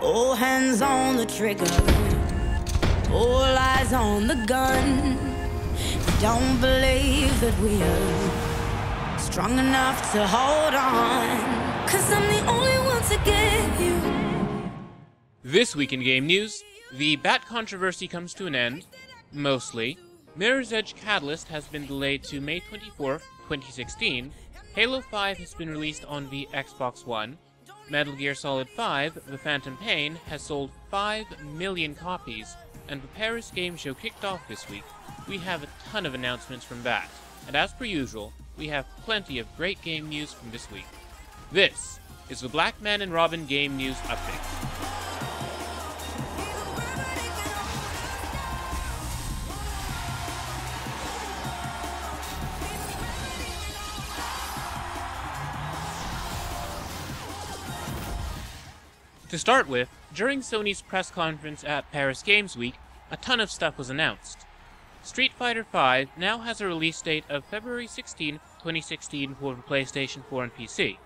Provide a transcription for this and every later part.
All hands on the trigger, all eyes on the gun. Don't believe that we are strong enough to hold on, 'cause I'm the only one to get you. This week in game news, the Bat controversy comes to an end, mostly. Mirror's Edge Catalyst has been delayed to May 24th, 2016. Halo 5 has been released on the Xbox One. Metal Gear Solid 5, The Phantom Pain, has sold 5 million copies, and the Paris Game Show kicked off this week. We have a ton of announcements from that, and as per usual, we have plenty of great game news from this week. This is the Blackman and Robin Game News Update. To start with, during Sony's press conference at Paris Games Week, a ton of stuff was announced. Street Fighter V now has a release date of February 16, 2016 for the PlayStation 4 and PC.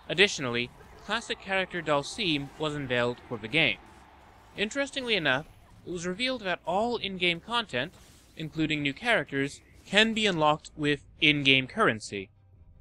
Additionally, classic character Dhalsim was unveiled for the game. Interestingly enough, it was revealed that all in-game content, including new characters, can be unlocked with in-game currency.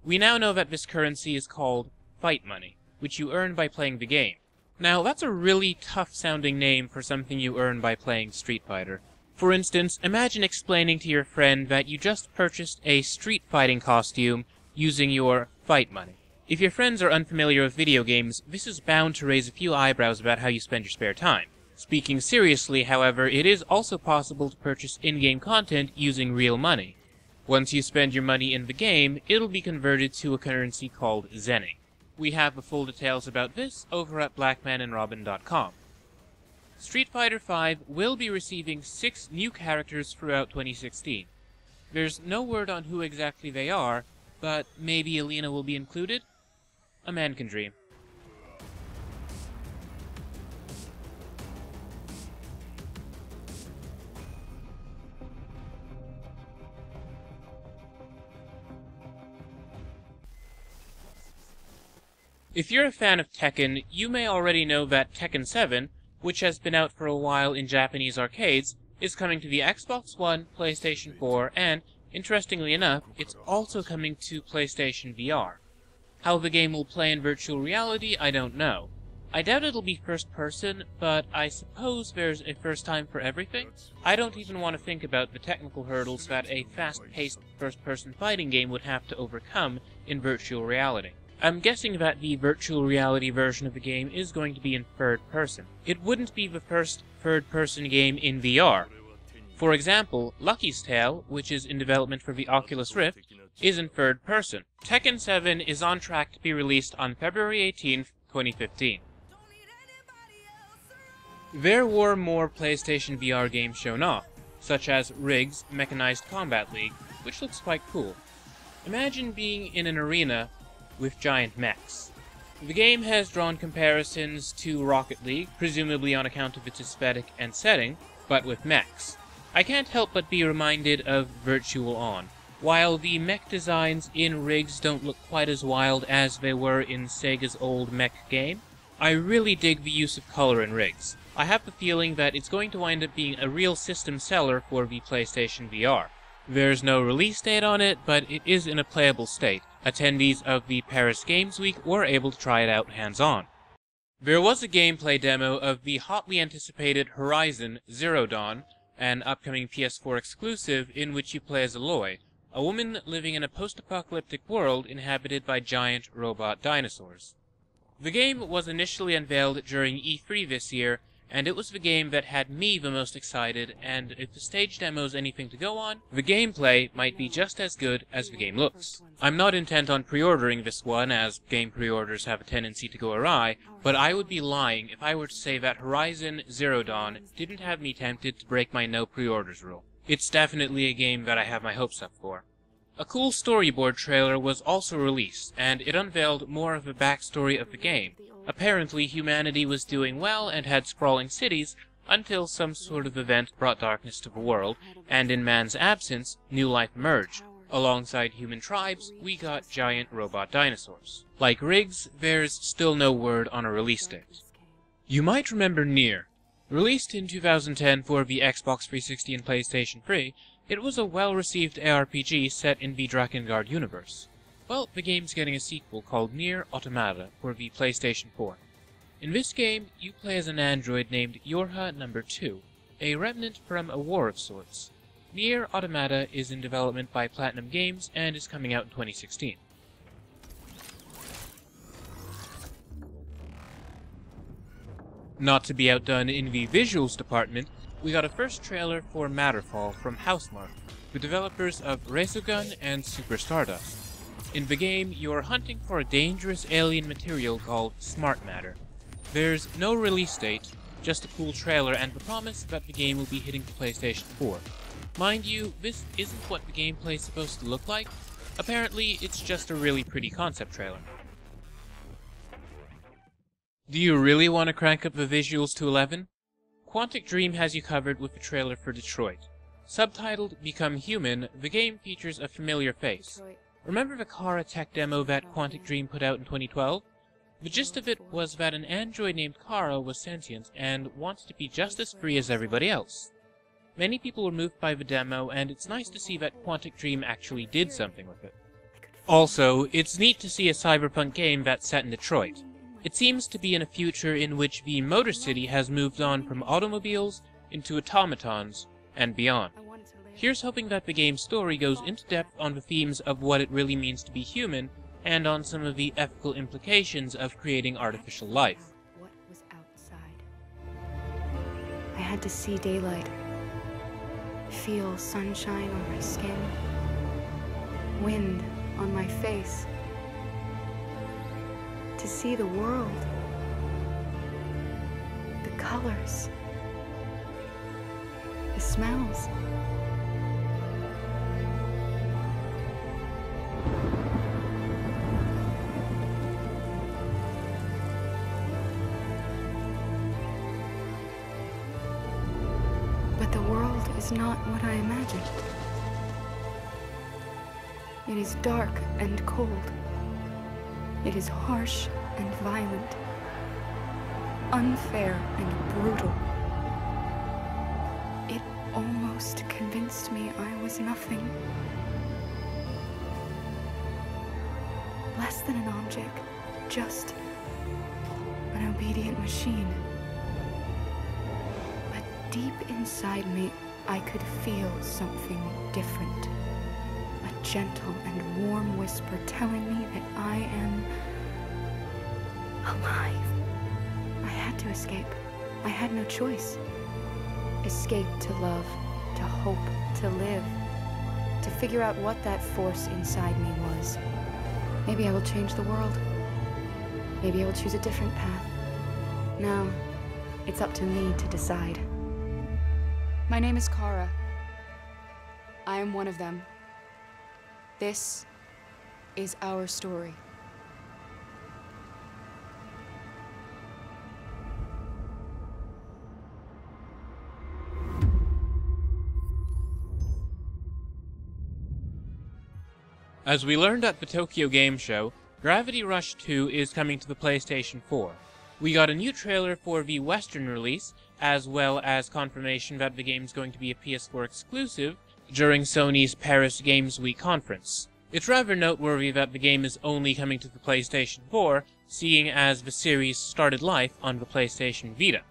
We now know that this currency is called Fight Money, which you earn by playing the game. Now, that's a really tough-sounding name for something you earn by playing Street Fighter. For instance, imagine explaining to your friend that you just purchased a street fighting costume using your fight money. If your friends are unfamiliar with video games, this is bound to raise a few eyebrows about how you spend your spare time. Speaking seriously, however, it is also possible to purchase in-game content using real money. Once you spend your money in the game, it'll be converted to a currency called Zenny. We have the full details about this over at blackmanandrobin.com. Street Fighter V will be receiving 6 new characters throughout 2016. There's no word on who exactly they are, but maybe Alina will be included? A man can dream. If you're a fan of Tekken, you may already know that Tekken 7, which has been out for a while in Japanese arcades, is coming to the Xbox One, PlayStation 4, and, interestingly enough, it's also coming to PlayStation VR. How the game will play in virtual reality, I don't know. I doubt it'll be first-person, but I suppose there's a first time for everything. I don't even want to think about the technical hurdles that a fast-paced first-person fighting game would have to overcome in virtual reality. I'm guessing that the virtual reality version of the game is going to be in third person. It wouldn't be the first third-person game in VR. For example, Lucky's Tale, which is in development for the Oculus Rift, is in third person. Tekken 7 is on track to be released on February 18th, 2015. There were more PlayStation VR games shown off, such as Rig's Mechanized Combat League, which looks quite cool. Imagine being in an arena with giant mechs. The game has drawn comparisons to Rocket League, presumably on account of its aesthetic and setting, but with mechs. I can't help but be reminded of Virtual On. While the mech designs in Riggs don't look quite as wild as they were in Sega's old mech game, I really dig the use of color in Riggs. I have the feeling that it's going to wind up being a real system seller for the PlayStation VR. There's no release date on it, but it is in a playable state. Attendees of the Paris Games Week were able to try it out hands-on. There was a gameplay demo of the hotly anticipated Horizon Zero Dawn, an upcoming PS4 exclusive in which you play as Aloy, a woman living in a post-apocalyptic world inhabited by giant robot dinosaurs. The game was initially unveiled during E3 this year, and it was the game that had me the most excited, and if the stage demo's anything to go on, the gameplay might be just as good as the game looks. I'm not intent on pre-ordering this one, as game pre-orders have a tendency to go awry, but I would be lying if I were to say that Horizon Zero Dawn didn't have me tempted to break my no pre-orders rule. It's definitely a game that I have my hopes up for. A cool storyboard trailer was also released, and it unveiled more of the backstory of the game. Apparently, humanity was doing well and had sprawling cities until some sort of event brought darkness to the world, and in man's absence, new life emerged. Alongside human tribes, we got giant robot dinosaurs. Like Riggs, there's still no word on a release date. You might remember Nier. Released in 2010 for the Xbox 360 and PlayStation 3, it was a well-received ARPG set in the Drakengard universe. Well, the game's getting a sequel called Nier Automata for the PlayStation 4. In this game, you play as an android named Yorha No. 2, a remnant from a war of sorts. Nier Automata is in development by Platinum Games and is coming out in 2016. Not to be outdone in the visuals department, we got a first trailer for Matterfall from Housemarque, the developers of Resogun and Super Stardust. In the game, you're hunting for a dangerous alien material called Smart Matter. There's no release date, just a cool trailer and the promise that the game will be hitting the PlayStation 4. Mind you, this isn't what the gameplay is supposed to look like. Apparently, it's just a really pretty concept trailer. Do you really want to crank up the visuals to 11? Quantic Dream has you covered with the trailer for Detroit. Subtitled Become Human, the game features a familiar face. Remember the Kara tech demo that Quantic Dream put out in 2012? The gist of it was that an android named Kara was sentient and wanted to be just as free as everybody else. Many people were moved by the demo, and it's nice to see that Quantic Dream actually did something with it. Also, it's neat to see a cyberpunk game that's set in Detroit. It seems to be in a future in which the Motor City has moved on from automobiles into automatons and beyond. Here's hoping that the game's story goes into depth on the themes of what it really means to be human and on some of the ethical implications of creating artificial life. What was outside? I had to see daylight, feel sunshine on my skin, wind on my face. To see the world, the colors, the smells. But the world is not what I imagined. It is dark and cold. It is harsh and violent, unfair and brutal. It almost convinced me I was nothing. Less than an object, just an obedient machine. But deep inside me, I could feel something different. A gentle and warm whisper telling me that I am alive. I had to escape. I had no choice. Escape to love, to hope, to live, to figure out what that force inside me was. Maybe I will change the world. Maybe I will choose a different path. Now, it's up to me to decide. My name is Kara. I am one of them. This is our story. As we learned at the Tokyo Game Show, Gravity Rush 2 is coming to the PlayStation 4. We got a new trailer for the Western release, as well as confirmation that the game's going to be a PS4 exclusive during Sony's Paris Games Week conference. It's rather noteworthy that the game is only coming to the PlayStation 4, seeing as the series started life on the PlayStation Vita.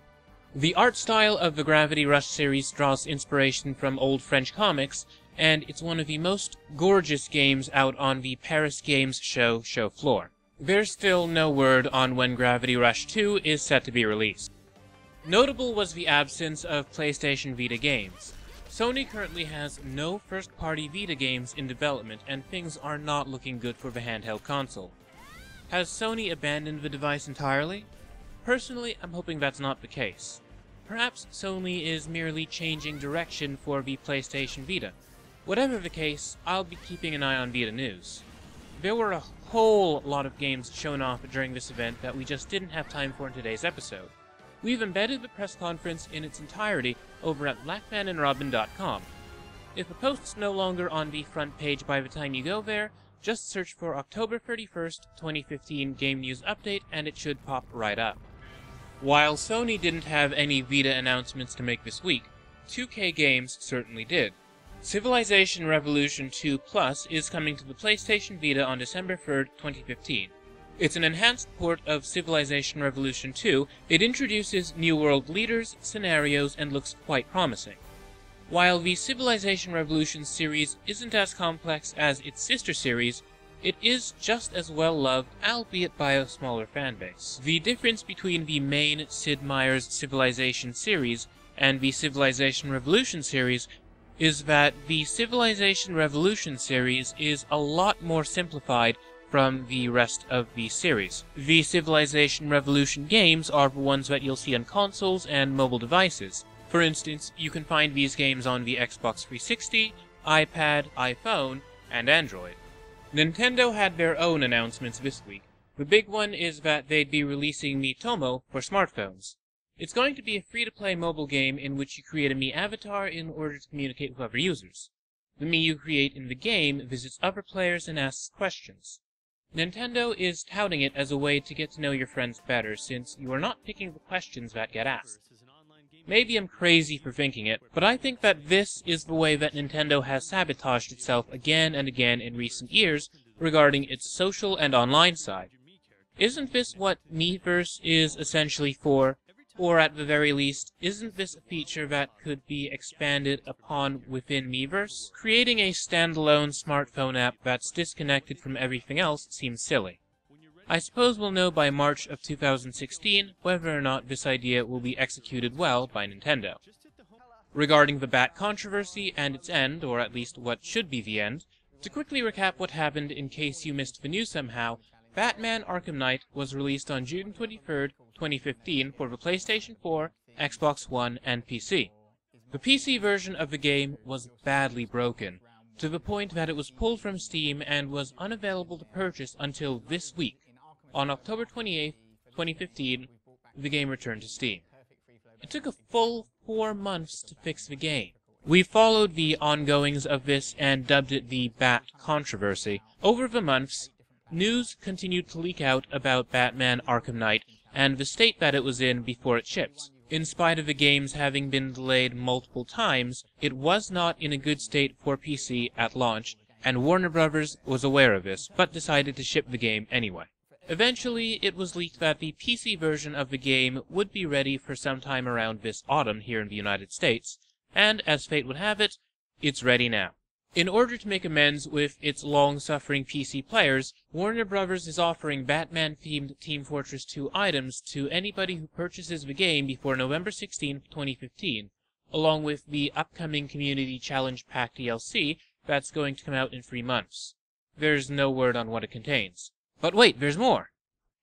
The art style of the Gravity Rush series draws inspiration from old French comics, and it's one of the most gorgeous games out on the Paris Games show floor. There's still no word on when Gravity Rush 2 is set to be released. Notable was the absence of PlayStation Vita games. Sony currently has no first-party Vita games in development, and things are not looking good for the handheld console. Has Sony abandoned the device entirely? Personally, I'm hoping that's not the case. Perhaps Sony is merely changing direction for the PlayStation Vita. Whatever the case, I'll be keeping an eye on Vita news. There were a whole lot of games shown off during this event that we just didn't have time for in today's episode. We've embedded the press conference in its entirety over at blackmanandrobin.com. If the post's no longer on the front page by the time you go there, just search for October 31st, 2015 Game News Update and it should pop right up. While Sony didn't have any Vita announcements to make this week, 2K Games certainly did. Civilization Revolution 2 Plus is coming to the PlayStation Vita on December 3rd, 2015. It's an enhanced port of Civilization Revolution 2. It introduces new world leaders, scenarios, and looks quite promising. While the Civilization Revolution series isn't as complex as its sister series, it is just as well loved, albeit by a smaller fanbase. The difference between the main Sid Meier's Civilization series and the Civilization Revolution series is that the Civilization Revolution series is a lot more simplified from the rest of the series. The Civilization Revolution games are the ones that you'll see on consoles and mobile devices. For instance, you can find these games on the Xbox 360, iPad, iPhone, and Android. Nintendo had their own announcements this week. The big one is that they'd be releasing Miitomo for smartphones. It's going to be a free-to-play mobile game in which you create a Mii avatar in order to communicate with other users. The Mii you create in the game visits other players and asks questions. Nintendo is touting it as a way to get to know your friends better, since you are not picking the questions that get asked. Maybe I'm crazy for thinking it, but I think that this is the way that Nintendo has sabotaged itself again and again in recent years regarding its social and online side. Isn't this what Miiverse is essentially for? Or at the very least, isn't this a feature that could be expanded upon within Miiverse? Creating a standalone smartphone app that's disconnected from everything else seems silly. I suppose we'll know by March of 2016 whether or not this idea will be executed well by Nintendo. Regarding the Bat controversy and its end, or at least what should be the end, to quickly recap what happened in case you missed the news somehow, Batman Arkham Knight was released on June 23rd, 2015 for the PlayStation 4, Xbox One, and PC. The PC version of the game was badly broken, to the point that it was pulled from Steam and was unavailable to purchase until this week. On October 28th, 2015, the game returned to Steam. It took a full 4 months to fix the game. We followed the ongoings of this and dubbed it the Bat controversy. Over the months, news continued to leak out about Batman Arkham Knight and the state that it was in before it shipped. In spite of the games having been delayed multiple times, it was not in a good state for PC at launch, and Warner Bros. Was aware of this, but decided to ship the game anyway. Eventually, it was leaked that the PC version of the game would be ready for sometime around this autumn here in the United States, and as fate would have it, it's ready now. In order to make amends with its long-suffering PC players, Warner Bros. Is offering Batman-themed Team Fortress 2 items to anybody who purchases the game before November 16, 2015, along with the upcoming Community Challenge Pack DLC that's going to come out in 3 months. There's no word on what it contains. But wait, there's more!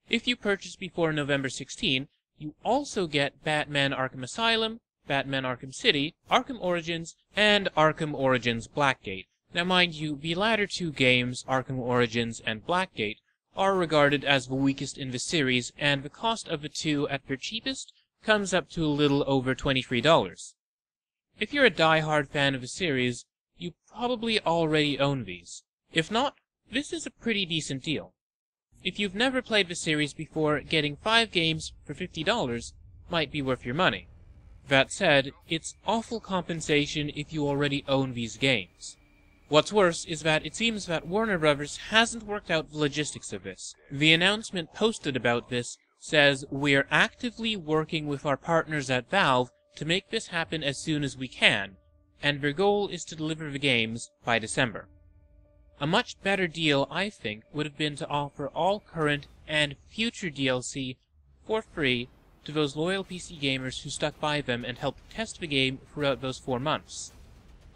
If you purchase before November 16, you also get Batman Arkham Asylum, Batman Arkham City, Arkham Origins, and Arkham Origins Blackgate. Now mind you, the latter 2 games, Arkham Origins and Blackgate, are regarded as the weakest in the series, and the cost of the 2 at their cheapest comes up to a little over $23. If you're a die-hard fan of the series, you probably already own these. If not, this is a pretty decent deal. If you've never played the series before, getting 5 games for $50 might be worth your money. That said, it's awful compensation if you already own these games. What's worse is that it seems that Warner Bros. Hasn't worked out the logistics of this. The announcement posted about this says, "We're actively working with our partners at Valve to make this happen as soon as we can, and their goal is to deliver the games by December." A much better deal, I think, would have been to offer all current and future DLC for free to those loyal PC gamers who stuck by them and helped test the game throughout those 4 months.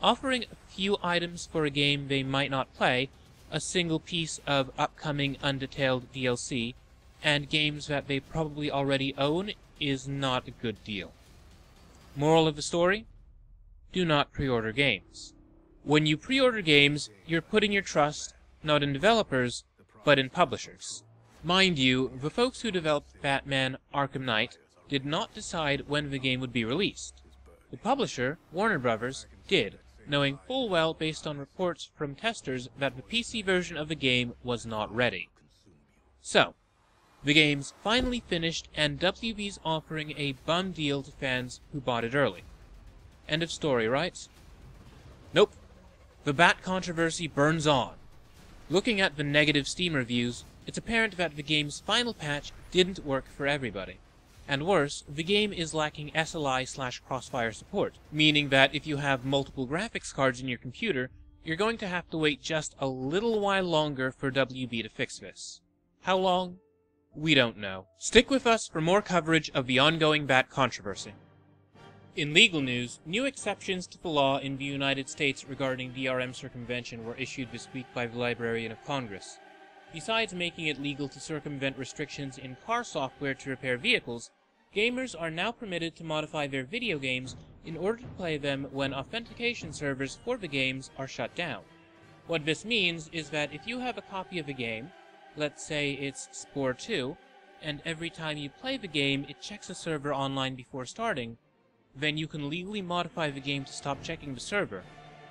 Offering a few items for a game they might not play, a single piece of upcoming undetailed DLC, and games that they probably already own is not a good deal. Moral of the story? Do not pre-order games. When you pre-order games, you're putting your trust not in developers, but in publishers. Mind you, the folks who developed Batman Arkham Knight did not decide when the game would be released. The publisher, Warner Bros., did, knowing full well based on reports from testers that the PC version of the game was not ready. So, The game's finally finished, and WB's offering a bum deal to fans who bought it early. End of story, right? Nope. The Bat controversy burns on. Looking at the negative Steam reviews, it's apparent that the game's final patch didn't work for everybody. And worse, the game is lacking SLI/Crossfire support, meaning that if you have multiple graphics cards in your computer, you're going to have to wait just a little while longer for WB to fix this. How long? We don't know. Stick with us for more coverage of the ongoing Bat controversy. In legal news, new exceptions to the law in the United States regarding DRM circumvention were issued this week by the Librarian of Congress. Besides making it legal to circumvent restrictions in car software to repair vehicles, gamers are now permitted to modify their video games in order to play them when authentication servers for the games are shut down. What this means is that if you have a copy of a game, let's say it's Spore 2, and every time you play the game it checks a server online before starting, then you can legally modify the game to stop checking the server,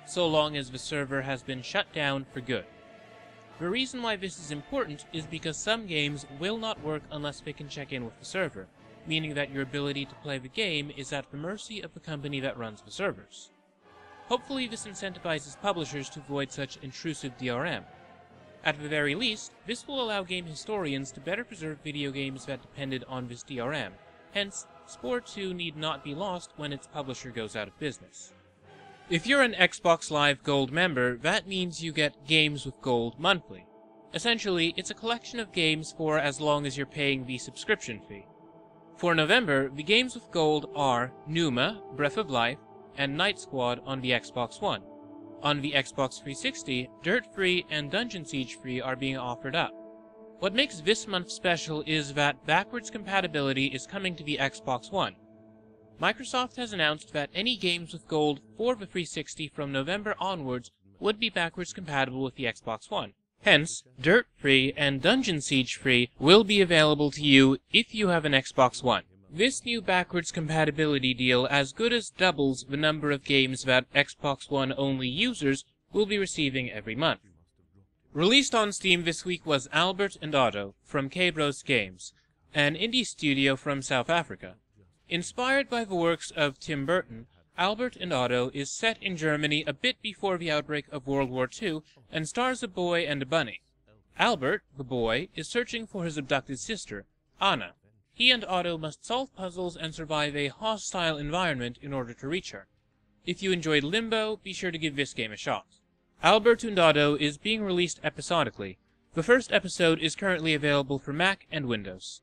so long as the server has been shut down for good. The reason why this is important is because some games will not work unless they can check in with the server, meaning that your ability to play the game is at the mercy of the company that runs the servers. Hopefully this incentivizes publishers to avoid such intrusive DRM. At the very least, this will allow game historians to better preserve video games that depended on this DRM, hence, Spore 2 need not be lost when its publisher goes out of business. If you're an Xbox Live Gold member, that means you get Games with Gold monthly. Essentially, it's a collection of games for as long as you're paying the subscription fee. For November, the Games with Gold are Numa, Breath of Life, and Night Squad on the Xbox One. On the Xbox 360, Dirt Free and Dungeon Siege Free are being offered up. What makes this month special is that backwards compatibility is coming to the Xbox One. Microsoft has announced that any games with gold for the 360 from November onwards would be backwards compatible with the Xbox One. Hence, Dirt Free and Dungeon Siege Free will be available to you if you have an Xbox One. This new backwards compatibility deal as good as doubles the number of games that Xbox One only users will be receiving every month. Released on Steam this week was Albert and Otto from K-Bros Games, an indie studio from South Africa. Inspired by the works of Tim Burton, Albert and Otto is set in Germany a bit before the outbreak of World War II and stars a boy and a bunny. Albert, the boy, is searching for his abducted sister, Anna. He and Otto must solve puzzles and survive a hostile environment in order to reach her. If you enjoyed Limbo, be sure to give this game a shot. Albert and Otto is being released episodically. The first episode is currently available for Mac and Windows.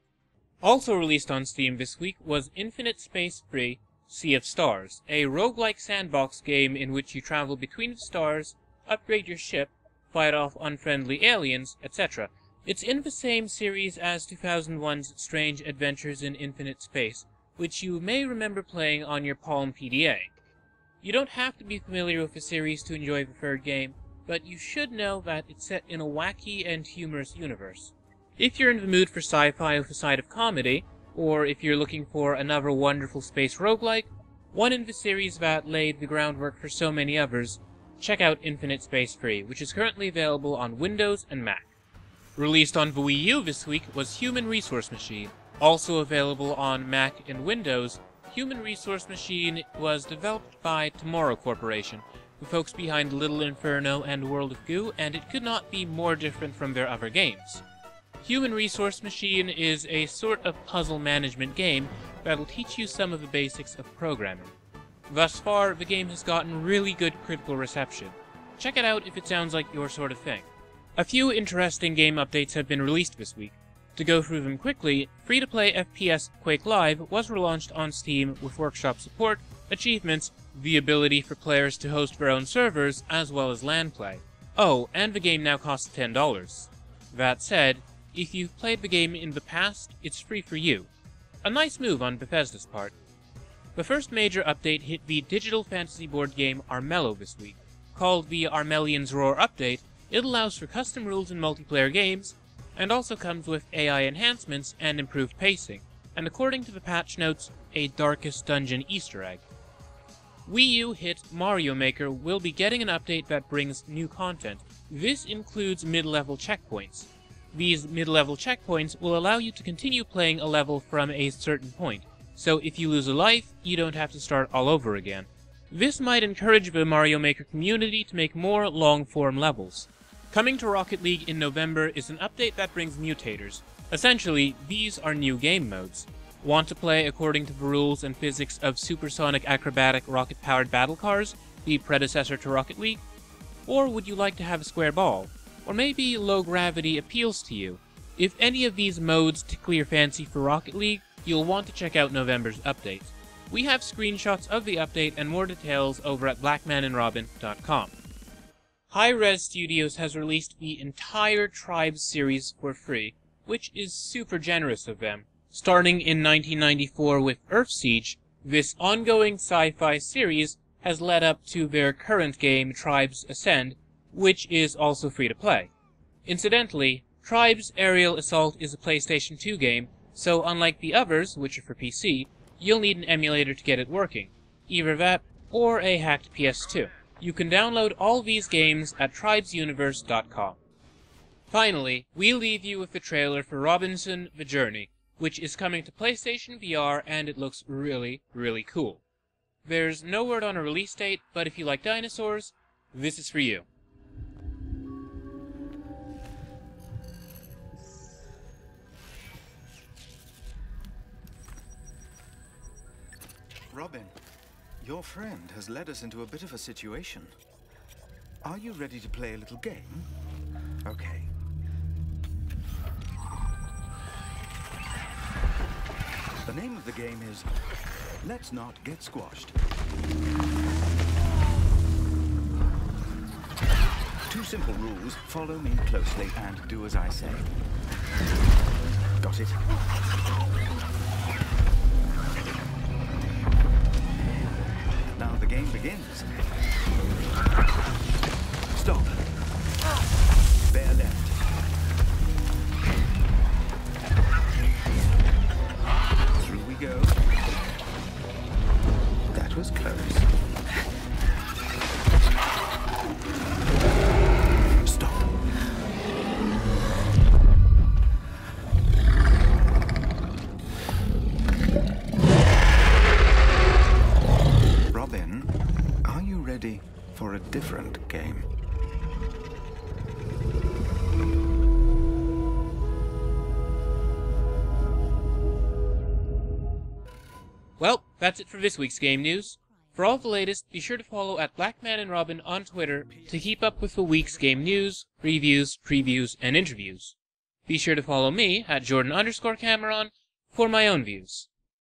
Also released on Steam this week was Infinite Space Free Sea of Stars, a roguelike sandbox game in which you travel between the stars, upgrade your ship, fight off unfriendly aliens, etc. It's in the same series as 2001's Strange Adventures in Infinite Space, which you may remember playing on your Palm PDA. You don't have to be familiar with the series to enjoy the third game, but you should know that it's set in a wacky and humorous universe. If you're in the mood for sci-fi with a side of comedy, or if you're looking for another wonderful space roguelike, one in the series that laid the groundwork for so many others, check out Infinite Space Free, which is currently available on Windows and Mac. Released on the Wii U this week was Human Resource Machine. Also available on Mac and Windows, Human Resource Machine was developed by Tomorrow Corporation, the folks behind Little Inferno and World of Goo, and it could not be more different from their other games. Human Resource Machine is a sort of puzzle management game that will teach you some of the basics of programming. Thus far, the game has gotten really good critical reception. Check it out if it sounds like your sort of thing. A few interesting game updates have been released this week. To go through them quickly, free-to-play FPS Quake Live was relaunched on Steam with workshop support, achievements, the ability for players to host their own servers, as well as LAN play. Oh, and the game now costs $10. That said, if you've played the game in the past, it's free for you. A nice move on Bethesda's part. The first major update hit the digital fantasy board game Armelova this week. Called the Armelian's Roar Update, it allows for custom rules in multiplayer games, and also comes with AI enhancements and improved pacing, and according to the patch notes, a Darkest Dungeon Easter egg. Wii U hit Mario Maker will be getting an update that brings new content. This includes mid-level checkpoints. These mid-level checkpoints will allow you to continue playing a level from a certain point, so if you lose a life, you don't have to start all over again. This might encourage the Mario Maker community to make more long-form levels. Coming to Rocket League in November is an update that brings mutators. Essentially, these are new game modes. Want to play according to the rules and physics of supersonic acrobatic rocket-powered battle cars, the predecessor to Rocket League? Or would you like to have a square ball? Or maybe low gravity appeals to you? If any of these modes tickle your fancy for Rocket League, you'll want to check out November's update. We have screenshots of the update and more details over at blackmanandrobin.com. Hi-Res Studios has released the entire Tribes series for free, which is super generous of them. Starting in 1994 with Earthsiege, this ongoing sci-fi series has led up to their current game Tribes Ascend, which is also free to play. Incidentally, Tribes Aerial Assault is a PlayStation 2 game, so unlike the others, which are for PC, you'll need an emulator to get it working. Either that, or a hacked PS2. You can download all these games at tribesuniverse.com. Finally, we leave you with the trailer for Robinson: The Journey, which is coming to PlayStation VR and it looks really, really cool. There's no word on a release date, but if you like dinosaurs, this is for you. Robin, your friend has led us into a bit of a situation. Are you ready to play a little game? Okay. The name of the game is Let's Not Get Squashed. 2 simple rules. Follow me closely and do as I say. Got it? Now the game begins. Stop. Bear left. Through we go. That was close. Stop. Robin, are you ready for a different game? Well, that's it for this week's game news. For all the latest, be sure to follow at Blackman and Robin on Twitter to keep up with the week's game news, reviews, previews, and interviews. Be sure to follow me at Jordan_Cameron for my own views.